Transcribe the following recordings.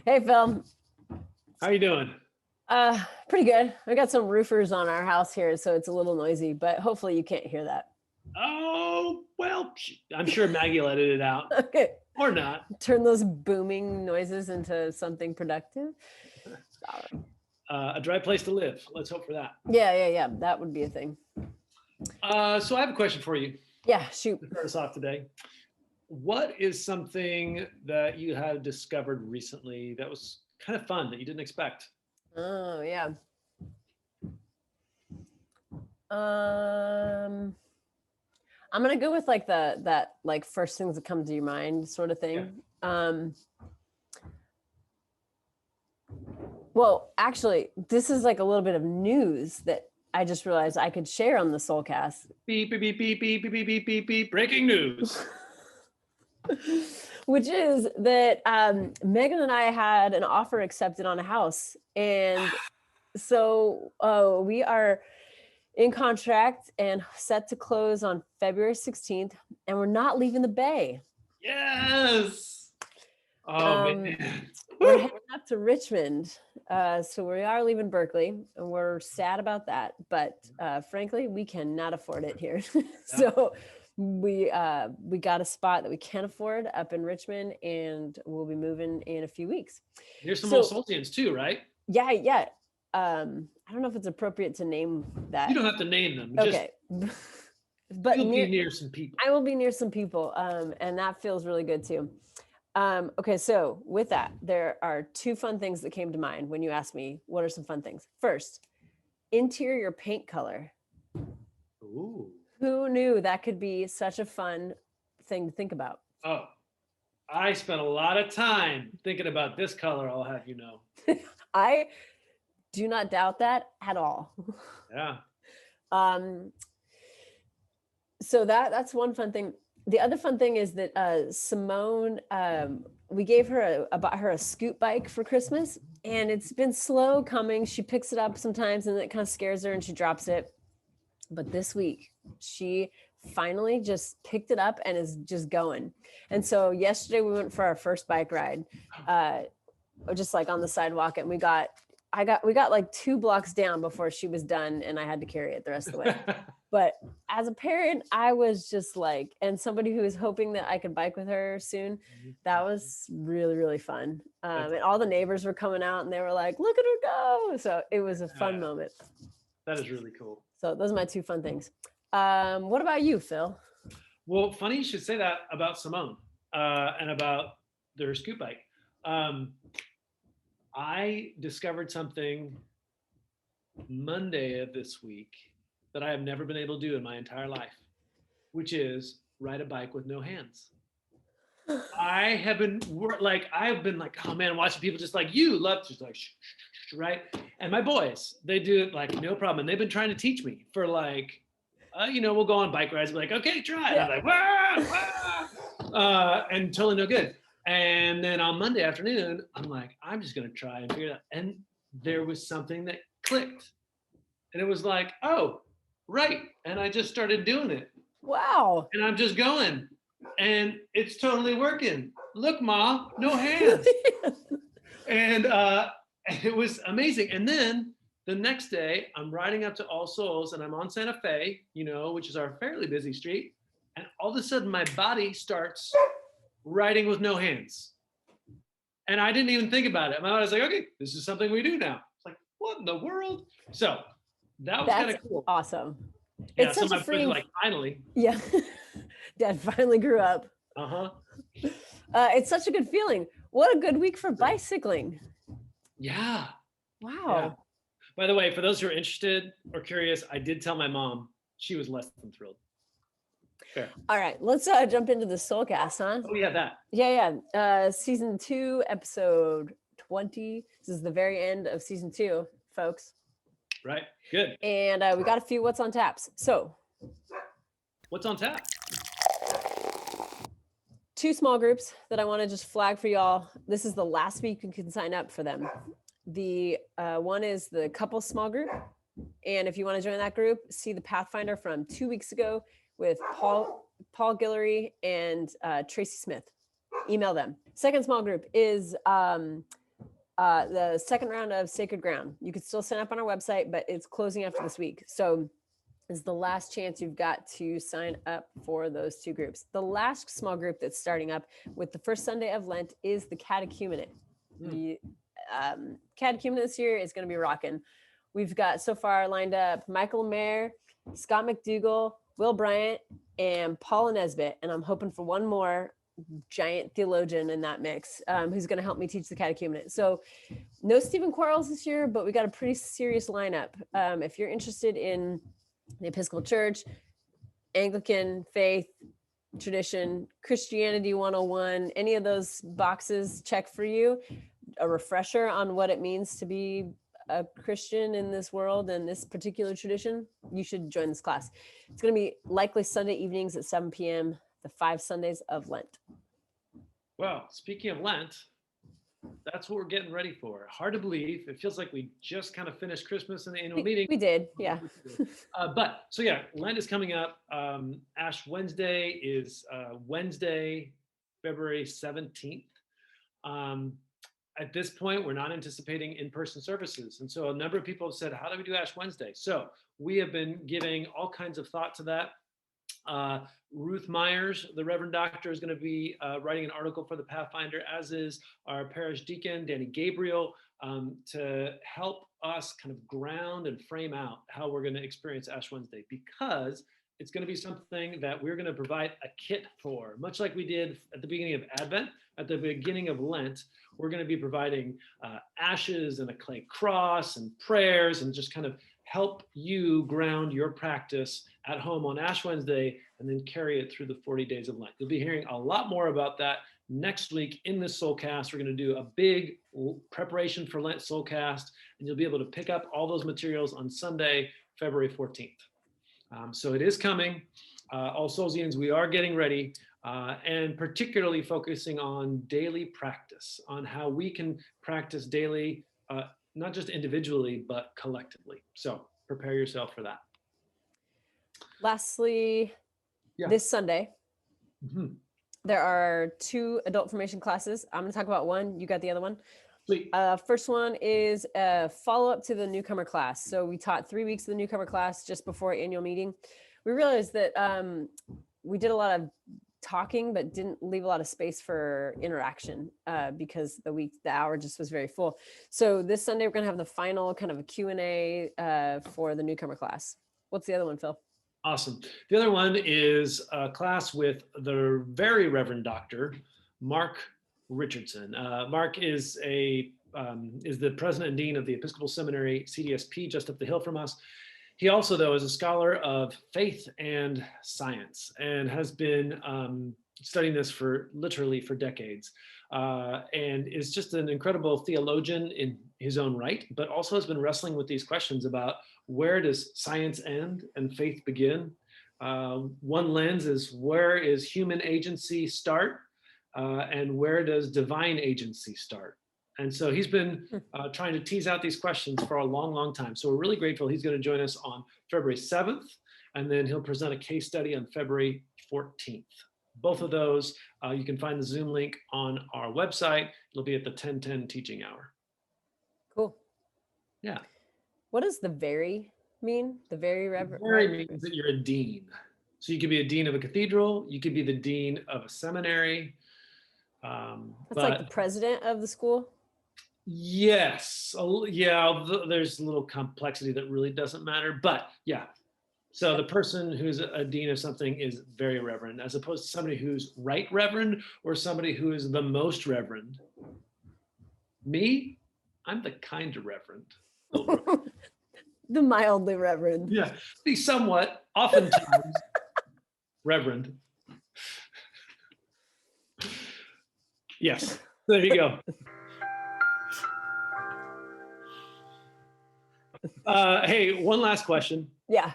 Hey, Phil. How you doing? Pretty good. We got some roofers on our house here, so it's a little noisy, but hopefully you can't hear that. Oh, well, I'm sure Maggie will edit it out. Okay. Or not. Turn those booming noises into something productive. A dry place to live. Let's hope for that. Yeah. That would be a thing. So I have a question for you Yeah, shoot. to start us off today. What is something that you have discovered recently that was kind of fun that you didn't expect? Oh, yeah. I'm gonna go with like that like first things that come to your mind sort of thing. Yeah. Well, actually, this is like a little bit of news that I just realized I could share on the Soulcast. Beep, beep, beep, beep, beep, beep, beep, beep, beep. Breaking news. Which is that Megan and I had an offer accepted on a house. And so we are in contract and set to close on February 16th. And we're not leaving the Bay. Yes. Oh, man. We're heading up to Richmond. So we are leaving Berkeley, and we're sad about that. But frankly, we cannot afford it here. So we got a spot that we can afford up in Richmond, and we'll be moving in a few weeks. There's some old Soulsians too, right? Yeah. I don't know if it's appropriate to name that. You don't have to name them. Okay. But you'll be near some people. I will be near some people, and that feels really good too. Okay, so with that, there are two fun things that came to mind when you asked me what are some fun things. First, interior paint color. Ooh. Who knew that could be such a fun thing to think about? Oh, I spent a lot of time thinking about this color, I'll have you know. I do not doubt that at all. Yeah. So that's one fun thing. The other fun thing is that Simone, we gave her bought her a scoot bike for Christmas, and it's been slow coming. She picks it up sometimes, and it kind of scares her, and she drops it. But this week, she finally just picked it up and is just going. And so yesterday we went for our first bike ride, just like on the sidewalk, and we got like 2 blocks down before she was done, and I had to carry it the rest of the way. But as a parent, I was just like, and somebody who was hoping that I could bike with her soon, that was really, really fun. And all the neighbors were coming out and they were like, look at her go. So it was a fun moment. That is really cool. So those are my 2 fun things. What about you, Phil? Well, funny you should say that about Simone and about their scoot bike. I discovered something Monday of this week that I have never been able to do in my entire life, which is ride a bike with no hands. I've been like, oh man, watching people just like you love just like, right? And my boys, they do it like no problem. And they've been trying to teach me for like, we'll go on bike rides and be like, okay, try it. Yeah. I'm like, wah! And totally no good. And then on Monday afternoon, I'm like, I'm just going to try and figure it out. And there was something that clicked. And it was like, oh, right. And I just started doing it. Wow. And I'm just going. And it's totally working. Look, Ma, no hands. And it was amazing. And then the next day, I'm riding up to All Souls, and I'm on Santa Fe, which is our fairly busy street. And all of a sudden, my body starts riding with no hands. And I didn't even think about it. My body was like, okay, this is something we do now. It's like, what in the world? So that was kind of cool. Awesome. Yeah, it's such a freeing, like, finally. Yeah. Dad finally grew up. Uh-huh. It's such a good feeling. What a good week for bicycling. Yeah. Wow. Yeah. By the way, for those who are interested or curious, I did tell my mom. She was less than thrilled. Fair. All right, let's jump into the Soulcast, huh? Oh, yeah, that. Yeah. Season 2, episode 20. This is the very end of season 2, folks. Right. Good. And we got a few what's on taps. So, what's on tap? 2 small groups that I want to just flag for y'all. This is the last week you can sign up for them. The one is the couple small group. And if you want to join that group, see the Pathfinder from 2 weeks ago with Paul Guillory and Tracy Smith. Email them. Second small group is The second round of Sacred Ground. You could still sign up on our website, but it's closing after this week. So is the last chance you've got to sign up for those two groups. The last small group that's starting up with the first Sunday of Lent is the catechumenate. The catechumenate this year is going to be rocking. We've got so far lined up Michael Mayer, Scott McDougall, Will Bryant, and Paula Nesbitt. And I'm hoping for one more giant theologian in that mix who's going to help me teach the catechumenate. So no Stephen Quarles this year, but we got a pretty serious lineup. If you're interested in the Episcopal Church, Anglican faith, tradition, Christianity 101, any of those boxes check for you, a refresher on what it means to be a Christian in this world and this particular tradition, you should join this class. It's going to be likely Sunday evenings at 7 p.m., the 5 Sundays of Lent. Well, speaking of Lent, that's what we're getting ready for. Hard to believe. It feels like we just kind of finished Christmas and the annual meeting. We did, yeah. But so yeah, Lent is coming up. Ash Wednesday is Wednesday, February 17th. At this point, we're not anticipating in-person services. And so a number of people have said, how do we do Ash Wednesday? So we have been giving all kinds of thought to that. Ruth Myers, the Reverend Doctor, is going to be writing an article for the Pathfinder, as is our parish deacon, Danny Gabriel, to help us kind of ground and frame out how we're going to experience Ash Wednesday, because it's going to be something that we're going to provide a kit for, much like we did at the beginning of Advent, at the beginning of Lent. We're going to be providing ashes and a clay cross and prayers, and just kind of help you ground your practice at home on Ash Wednesday and then carry it through the 40 days of Lent. You'll be hearing a lot more about that next week in this Soulcast. We're going to do a big preparation for Lent Soulcast, and you'll be able to pick up all those materials on Sunday, February 14th. So it is coming. All Soulsians, we are getting ready, and particularly focusing on daily practice, on how we can practice daily, not just individually, but collectively. So prepare yourself for that. Lastly, this Sunday, there are 2 adult formation classes. I'm going to talk about one. You got the other one? Sweet. First one is a follow-up to the newcomer class. So we taught 3 weeks of the newcomer class just before annual meeting. We realized that we did a lot of talking, but didn't leave a lot of space for interaction because the hour just was very full. So this Sunday, we're going to have the final kind of a Q&A for the newcomer class. What's the other one, Phil? Awesome. The other one is a class with the very Reverend Dr. Mark Richardson. Mark is the president and dean of the Episcopal Seminary, CDSP, just up the hill from us. He also, though, is a scholar of faith and science, and has been studying this literally for decades, and is just an incredible theologian in his own right, but also has been wrestling with these questions about where does science end and faith begin. One lens is, where is human agency start, and where does divine agency start? And so he's been trying to tease out these questions for a long, long time. So we're really grateful. He's going to join us on February 7th, and then he'll present a case study on February 14th. Both of those, you can find the Zoom link on our website. It'll be at the 10:10 teaching hour. Cool. Yeah. What does the very mean? The very Reverend? Very means that you're a dean. So you could be a dean of a cathedral. You could be the dean of a seminary. That's like the president of the school? Yes. Yeah, there's a little complexity that really doesn't matter, but yeah. So the person who's a dean of something is very reverend, as opposed to somebody who's right reverend or somebody who is the most reverend. Me, I'm the kind of reverend. The mildly reverend. Yeah, the somewhat, oftentimes reverend. Yes, there you go. Hey, one last question. Yeah.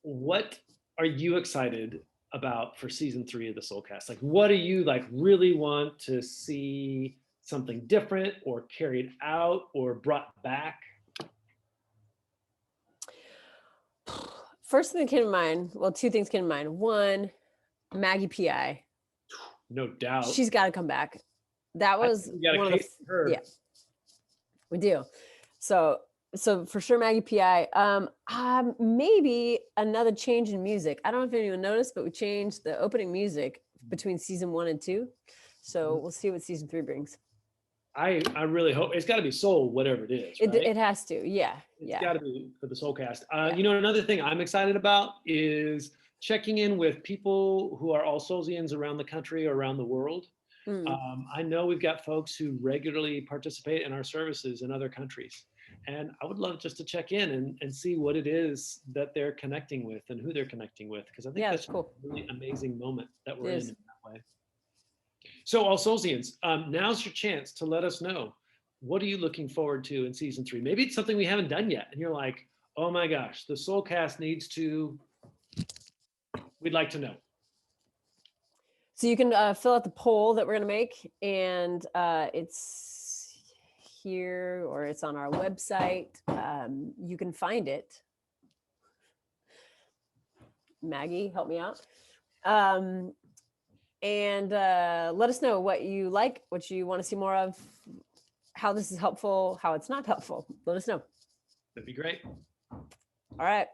What are you excited about for season 3 of the Soulcast? Like, what do you really want to see something different or carried out or brought back? First thing that came to mind, well, 2 things came to mind. One, Maggie P.I. No doubt. She's got to come back. That was one of the, yeah. We do. So for sure, Maggie PI. Maybe another change in music. I don't know if anyone noticed, but we changed the opening music between season 1 and 2. So we'll see what season 3 brings. I really hope it's got to be soul, whatever it is, right? It has to. Yeah. It's got to be for the Soulcast. Yeah. You know, another thing I'm excited about is checking in with people who are all Soulsians around the country or around the world. Mm. I know we've got folks who regularly participate in our services in other countries. And I would love just to check in and see what it is that they're connecting with and who they're connecting with. Because I think that's cool. a really amazing moment that we're It in is. that way. So, all Soulsians, now's your chance to let us know, what are you looking forward to in season 3? Maybe it's something we haven't done yet, and you're like, oh my gosh, the Soulcast needs to, we'd like to know. So you can fill out the poll that we're going to make, and it's here or it's on our website. You can find it. Maggie, help me out. And let us know what you like, what you want to see more of, how this is helpful, how it's not helpful. Let us know. That'd be great. All right.